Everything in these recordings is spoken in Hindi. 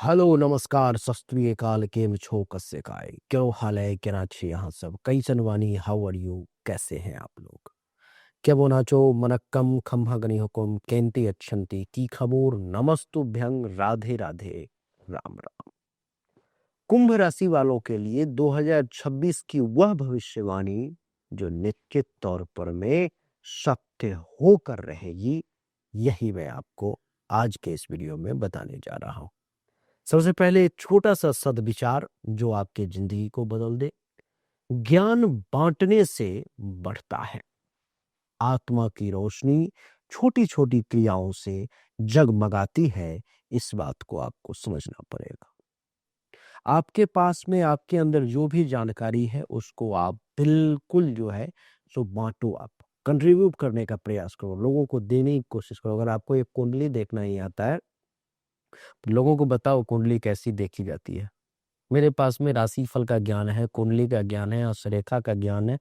हेलो नमस्कार सत श्री अकाल केम छो कस्से काय क्यों हाल है क्या छे यहाँ सब कई चनवानी हाउ आर यू कैसे हैं आप लोग क्या बोना चो मनक्कम खम्हा गनी हुकुम केंती अच्छंती की खबूर नमस्तुभ्यं राधे राधे राम राम। कुंभ राशि वालों के लिए 2026 की वह भविष्यवाणी जो निश्चित तौर पर में सत्य होकर रहेगी, यही मैं आपको आज के इस वीडियो में बताने जा रहा हूं। सबसे पहले एक छोटा सा सद्विचार जो आपके जिंदगी को बदल दे। ज्ञान बांटने से बढ़ता है। आत्मा की रोशनी छोटी छोटी क्रियाओं से जगमगाती है। इस बात को आपको समझना पड़ेगा। आपके पास में आपके अंदर जो भी जानकारी है उसको आप बिल्कुल जो है सो बांटो। आप कंट्रीब्यूट करने का प्रयास करो, लोगों को देने की कोशिश करो। अगर आपको एक कुंडली देखना ही आता है, लोगों को बताओ कुंडली कैसी देखी जाती है। मेरे पास में राशिफल का ज्ञान है, कुंडली का ज्ञान है, हस्तरेखा का ज्ञान है,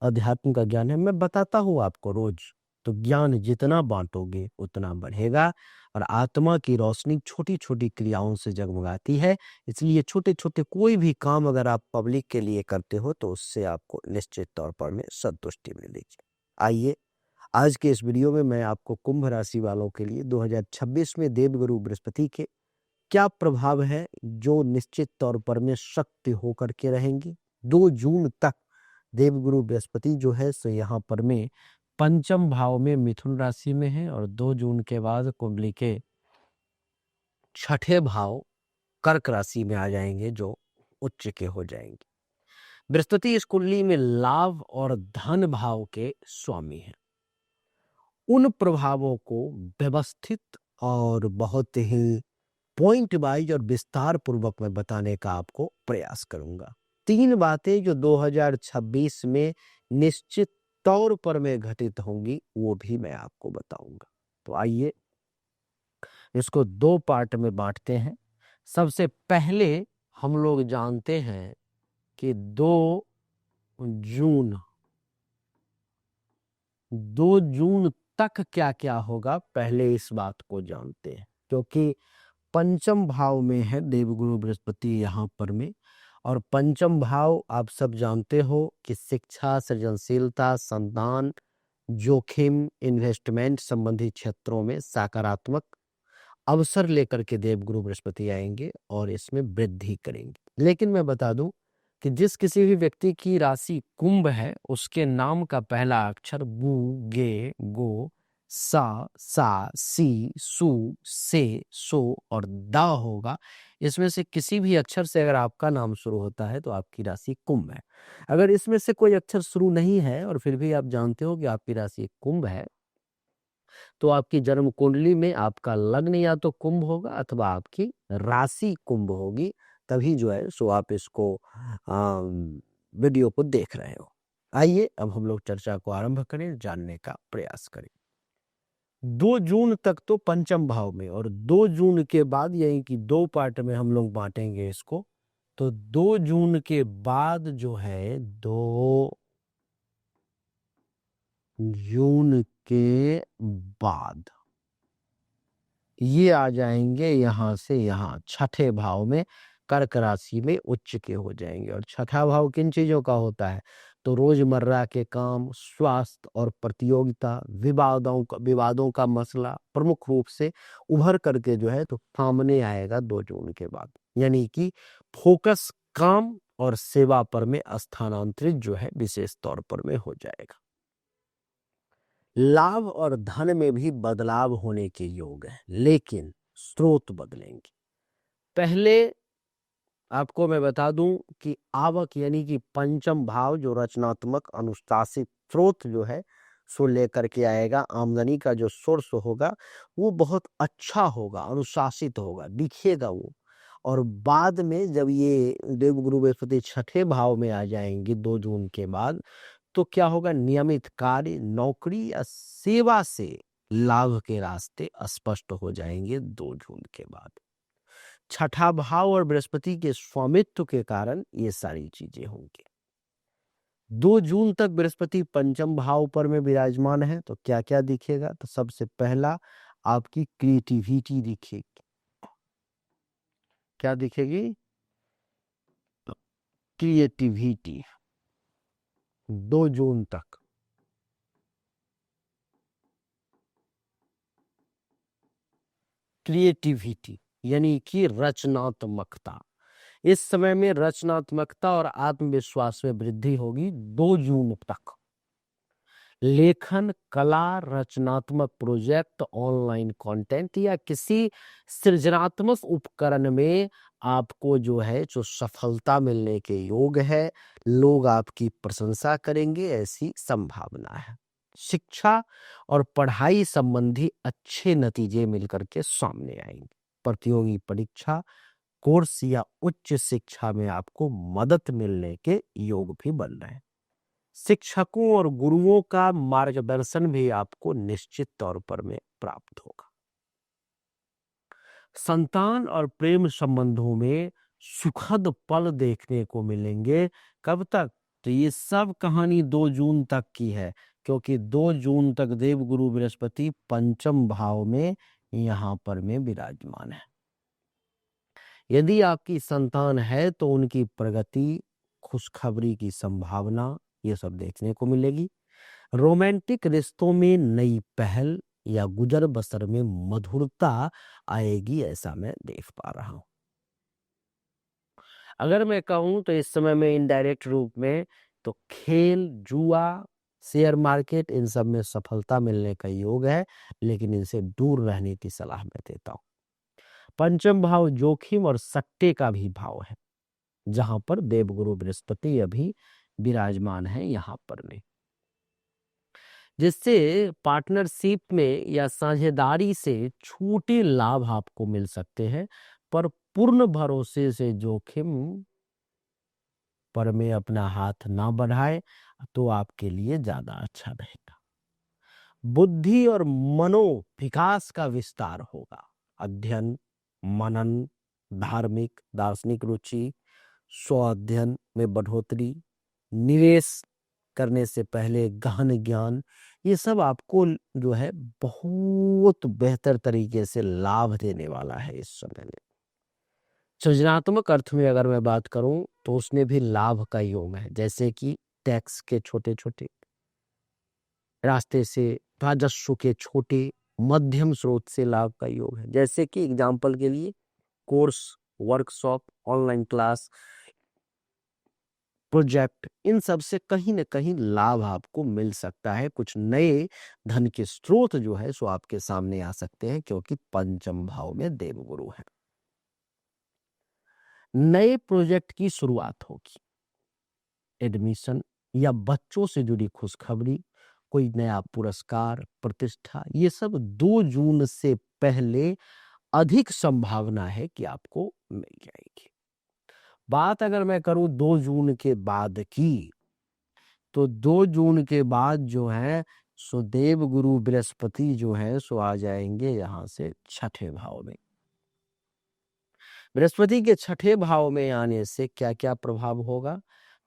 अध्यात्म का ज्ञान है। मैं बताता हूँ आपको रोज। तो ज्ञान जितना बांटोगे उतना बढ़ेगा। और आत्मा की रोशनी छोटी छोटी क्रियाओं से जगमगाती है। इसलिए छोटे छोटे कोई भी काम अगर आप पब्लिक के लिए करते हो तो उससे आपको निश्चित तौर पर में संतुष्टि मिलेगी। आइए आज के इस वीडियो में मैं आपको कुंभ राशि वालों के लिए 2026 में देवगुरु बृहस्पति के क्या प्रभाव है जो निश्चित तौर पर में शक्ति होकर के रहेंगी। 2 जून तक देवगुरु बृहस्पति जो है सो यहाँ पर में पंचम भाव में मिथुन राशि में है और 2 जून के बाद कुंडली के छठे भाव कर्क राशि में आ जाएंगे जो उच्च के हो जाएंगे। बृहस्पति इस कुंडली में लाभ और धन भाव के स्वामी हैं। उन प्रभावों को व्यवस्थित और बहुत ही पॉइंट वाइज और विस्तार पूर्वक मैं बताने का आपको प्रयास करूंगा। 3 बातें जो 2026 में निश्चित तौर पर में घटित होंगी वो भी मैं आपको बताऊंगा। तो आइए इसको 2 पार्ट में बांटते हैं। सबसे पहले हम लोग जानते हैं कि 2 जून तक क्या क्या होगा, पहले इस बात को जानते हैं। क्योंकि पंचम भाव में है देवगुरु बृहस्पति यहाँ पर में। और पंचम भाव आप सब जानते हो कि शिक्षा, सृजनशीलता, संतान, जोखिम, इन्वेस्टमेंट संबंधी क्षेत्रों में सकारात्मक अवसर लेकर के देवगुरु बृहस्पति आएंगे और इसमें वृद्धि करेंगे। लेकिन मैं बता दूं कि जिस किसी भी व्यक्ति की राशि कुंभ है उसके नाम का पहला अक्षर बू, गे, गो, सा, सी, सु, से, सो और दा होगा। इसमें से किसी भी अक्षर से अगर आपका नाम शुरू होता है तो आपकी राशि कुंभ है। अगर इसमें से कोई अक्षर शुरू नहीं है और फिर भी आप जानते हो कि आपकी राशि कुंभ है तो आपकी जन्म कुंडली में आपका लग्न या तो कुंभ होगा अथवा आपकी राशि कुंभ होगी। तभी जो है सो आप इसको वीडियो को देख रहे हो। आइए अब हम लोग चर्चा को आरंभ करें, जानने का प्रयास करें। 2 जून तक तो पंचम भाव में और 2 जून के बाद यानी कि 2 पार्ट में हम लोग बांटेंगे इसको। तो 2 जून के बाद जो है 2 जून के बाद ये आ जाएंगे यहां से यहां छठे भाव में, कर्क राशि में उच्च के हो जाएंगे। और छठा भाव किन चीजों का होता है तो रोजमर्रा के काम, स्वास्थ्य और प्रतियोगिता, विवादों का मसला प्रमुख रूप से उभर करके जो है तो सामने आएगा 2 जून के बाद। यानी कि फोकस काम और सेवा पर में स्थानांतरित जो है विशेष तौर पर में हो जाएगा। लाभ और धन में भी बदलाव होने के योग है, लेकिन स्रोत बदलेंगे। पहले आपको मैं बता दूं कि आवक यानी कि पंचम भाव जो रचनात्मक अनुशासित स्रोत जो है सो लेकर के आएगा। आमदनी का जो सोर्स होगा वो बहुत अच्छा होगा, अनुशासित होगा, दिखेगा वो। और बाद में जब ये देवगुरु बृहस्पति छठे भाव में आ जाएंगे 2 जून के बाद तो क्या होगा, नियमित कार्य, नौकरी या सेवा से लाभ के रास्ते स्पष्ट हो जाएंगे 2 जून के बाद। छठा भाव और बृहस्पति के स्वामित्व के कारण ये सारी चीजें होंगी। 2 जून तक बृहस्पति पंचम भाव पर में विराजमान है तो क्या क्या दिखेगा तो सबसे पहला आपकी क्रिएटिविटी दिखेगी। क्या दिखेगी? क्रिएटिविटी। 2 जून तक क्रिएटिविटी यानी कि रचनात्मकता। इस समय में रचनात्मकता और आत्मविश्वास में वृद्धि होगी 2 जून तक। लेखन, कला, रचनात्मक प्रोजेक्ट, ऑनलाइन कंटेंट या किसी सृजनात्मक उपकरण में आपको जो है जो सफलता मिलने के योग है। लोग आपकी प्रशंसा करेंगे, ऐसी संभावना है। शिक्षा और पढ़ाई संबंधी अच्छे नतीजे मिलकर के सामने आएंगे। प्रतियोगी परीक्षा, कोर्स या उच्च शिक्षा में आपको मदद मिलने के योग भी बन रहे हैं। शिक्षकों और गुरुओं का मार्गदर्शन भी आपको निश्चित तौर पर में प्राप्त होगा। संतान और प्रेम संबंधों में सुखद पल देखने को मिलेंगे। कब तक? तो ये सब कहानी 2 जून तक की है, क्योंकि 2 जून तक देवगुरु बृहस्पति पंचम भाव में यहां पर में विराजमान है। यदि आपकी संतान है तो उनकी प्रगति, खुशखबरी की संभावना, ये सब देखने को मिलेगी। रोमांटिक रिश्तों में नई पहल या गुजर बसर में मधुरता आएगी, ऐसा मैं देख पा रहा हूं। अगर मैं कहूं तो इस समय में इनडायरेक्ट रूप में तो खेल, जुआ, शेयर मार्केट, इन सब में सफलता मिलने का योग है, लेकिन इनसे दूर रहने की सलाह मैं देता हूं। पंचम भाव जोखिम और सट्टे का भी भाव है, जहां पर देवगुरु बृहस्पति अभी विराजमान है यहां पर नहीं, जिससे पार्टनरशिप में या साझेदारी से छोटे लाभ आपको मिल सकते हैं, पर पूर्ण भरोसे से जोखिम पर में अपना हाथ ना बढ़ाए तो आपके लिए ज्यादा अच्छा रहेगा। बुद्धि और मनो विकास का विस्तार होगा। अध्ययन, मनन, धार्मिक दार्शनिक रुचि, स्व अध्ययन में बढ़ोतरी, निवेश करने से पहले गहन ज्ञान, ये सब आपको जो है बहुत बेहतर तरीके से लाभ देने वाला है इस समय में। सृजनात्मक अर्थ में अगर मैं बात करूं तो उसमें भी लाभ का योग है, जैसे कि टैक्स के छोटे छोटे रास्ते से, राजस्व के छोटे मध्यम स्रोत से लाभ का योग है। जैसे कि एग्जाम्पल के लिए course, workshop, online class, project, इन सब से कहीं ना कहीं लाभ आपको मिल सकता है। कुछ नए धन के स्रोत जो है सो आपके सामने आ सकते हैं, क्योंकि पंचम भाव में देवगुरु है। नए प्रोजेक्ट की शुरुआत होगी, एडमिशन या बच्चों से जुड़ी खुशखबरी, कोई नया पुरस्कार, प्रतिष्ठा, ये सब 2 जून से पहले अधिक संभावना है कि आपको मिल जाएगी। बात अगर मैं करूं 2 जून के बाद की, तो 2 जून के बाद जो है सो देव गुरु बृहस्पति जो है सो आ जाएंगे यहां से छठे भाव में। बृहस्पति के छठे भाव में आने से क्या क्या प्रभाव होगा?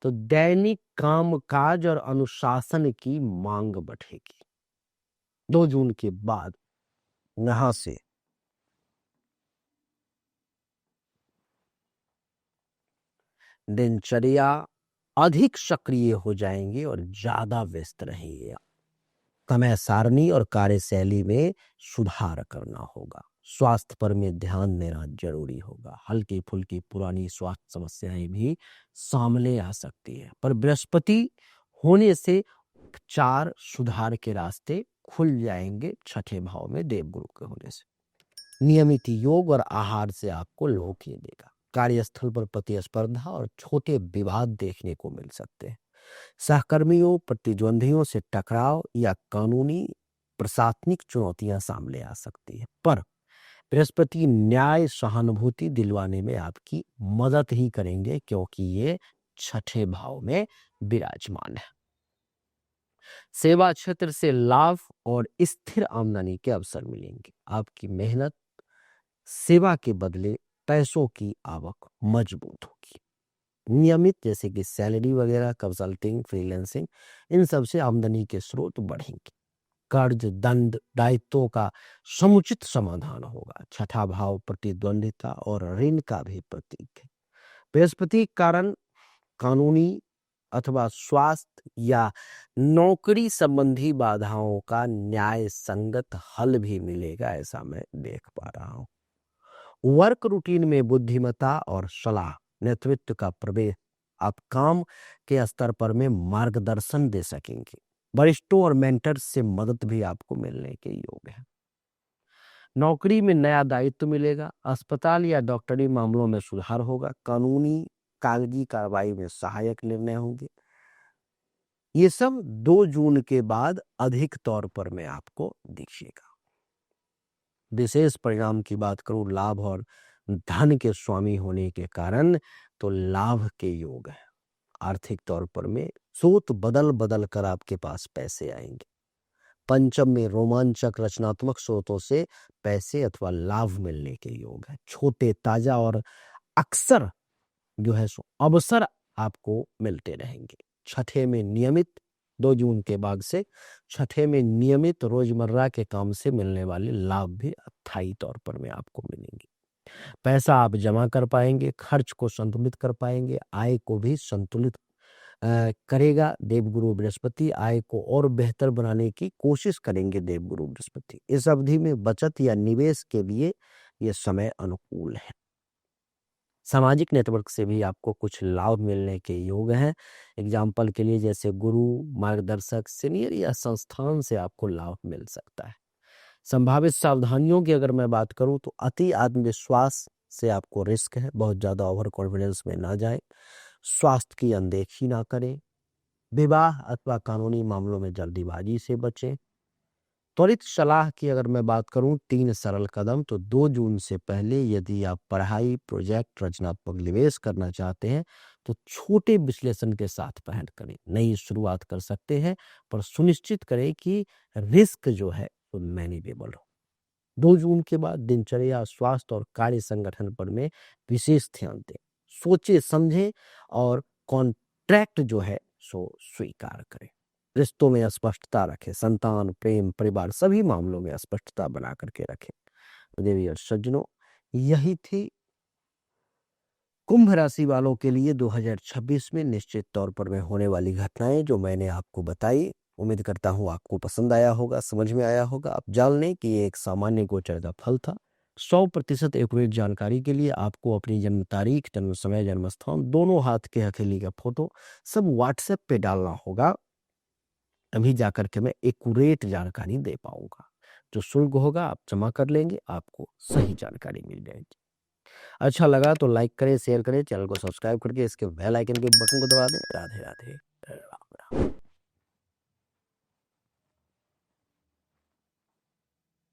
तो दैनिक काम काज और अनुशासन की मांग बढ़ेगी 2 जून के बाद यहां से। दिनचर्या अधिक सक्रिय हो जाएंगे और ज्यादा व्यस्त रहेंगे। समय सारणी और कार्यशैली में सुधार करना होगा। स्वास्थ्य पर में ध्यान देना जरूरी होगा। हल्की फुल्की पुरानी स्वास्थ्य समस्याएं भी सामने आ सकती है, पर बृहस्पति होने से उपचार सुधार के रास्ते खुल जाएंगे छठे भाव में देवगुरु के होने से। नियमित योग और आहार से आपको लोक ये देगा। कार्यस्थल पर प्रतिस्पर्धा और छोटे विवाद देखने को मिल सकते हैं। सहकर्मियों, प्रतिद्वंदियों से टकराव या कानूनी प्रशासनिक चुनौतियां सामने आ सकती है, पर बृहस्पति न्याय सहानुभूति दिलवाने में आपकी मदद ही करेंगे, क्योंकि ये छठे भाव में विराजमान है। सेवा क्षेत्र से लाभ और स्थिर आमदनी के अवसर मिलेंगे। आपकी मेहनत, सेवा के बदले पैसों की आवक मजबूत होगी। नियमित जैसे कि सैलरी वगैरह, कंसल्टिंग, फ्रीलांसिंग, इन सब से आमदनी के स्रोत बढ़ेंगे। कर्ज, दंड, दायित्वों का समुचित समाधान होगा। छठा भाव प्रतिद्वंदिता और ऋण का भी प्रतीक है। बृहस्पति के कारण कानूनी अथवा स्वास्थ्य या नौकरी संबंधी बाधाओं का न्याय संगत हल भी मिलेगा, ऐसा मैं देख पा रहा हूं। वर्क रूटीन में बुद्धिमत्ता और सलाह, नेतृत्व का प्रवेश, आप काम के स्तर पर में मार्गदर्शन दे सकेंगे। वरिष्ठों और मेंटर्स से मदद भी आपको मिलने के योग है। नौकरी में नया दायित्व मिलेगा। अस्पताल या डॉक्टरी मामलों में सुधार होगा। कानूनी कागजी कार्रवाई में सहायक निर्णय होंगे। ये सब 2 जून के बाद अधिक तौर पर में आपको दिखेगा। विशेष परिणाम की बात करूं, लाभ और धन के स्वामी होने के कारण तो लाभ के योग है। आर्थिक तौर पर में स्रोत बदल बदल कर आपके पास पैसे आएंगे। पंचम में रोमांचक रचनात्मक स्रोतों से पैसे अथवा लाभ मिलने के योग है। छोटे, ताजा और अक्सर जो है सो अवसर आपको मिलते रहेंगे। छठे में नियमित 2 जून के बाद से छठे में नियमित रोजमर्रा के काम से मिलने वाले लाभ भी अस्थायी तौर पर में आपको मिलेंगे। पैसा आप जमा कर पाएंगे, खर्च को संतुलित कर पाएंगे, आय को भी संतुलित करेगा देवगुरु बृहस्पति। आय को और बेहतर बनाने की कोशिश करेंगे देवगुरु बृहस्पति। इस अवधि में बचत या निवेश के लिए यह समय अनुकूल है। सामाजिक नेटवर्क से भी आपको कुछ लाभ मिलने के योग हैं। एग्जाम्पल के लिए जैसे गुरु, मार्गदर्शक, सीनियर या संस्थान से आपको लाभ मिल सकता है। संभावित सावधानियों की अगर मैं बात करूं तो अति आत्मविश्वास से आपको रिस्क है। बहुत ज़्यादा ओवर कॉन्फिडेंस में ना जाए। स्वास्थ्य की अनदेखी ना करें। विवाह अथवा कानूनी मामलों में जल्दीबाजी से बचें। त्वरित सलाह की अगर मैं बात करूं, 3 सरल कदम तो 2 जून से पहले यदि आप पढ़ाई, प्रोजेक्ट, रचनात्मक निवेश करना चाहते हैं तो छोटे विश्लेषण के साथ पहल करें। नई शुरुआत कर सकते हैं, पर सुनिश्चित करें कि रिस्क जो है वो मैनेजेबल हो। 2 जून के बाद दिनचर्या, स्वास्थ्य और कार्य संगठन पर में विशेष ध्यान दें। सोचे समझें और कॉन्ट्रैक्ट जो है सो स्वीकार करें। रिश्तों में स्पष्टता रखें। संतान, प्रेम, परिवार सभी मामलों में स्पष्टता बना करके रखें। तो देवी और सज्जनों, यही थी कुंभ राशि वालों के लिए 2026 में निश्चित तौर पर में होने वाली घटनाएं जो मैंने आपको बताई। उम्मीद करता हूं आपको पसंद आया होगा, समझ में आया होगा। आप जान लें कि ये एक सामान्य गोचर का फल था। 100% एक्यूरेट जानकारी के लिए आपको अपनी जन्म तारीख, जन्म समय, जन्म स्थान, दोनों हाथ के हथेली का फोटो सब व्हाट्सएप पे डालना होगा। तभी जाकर के मैं एक्यूरेट जानकारी दे पाऊंगा। जो शुल्क होगा आप जमा कर लेंगे, आपको सही जानकारी मिल जाएगी। अच्छा लगा तो लाइक करें, शेयर करें, चैनल को सब्सक्राइब करके इसके बेल आइकन के बटन को दबा दें। राधे राधे, राम राम।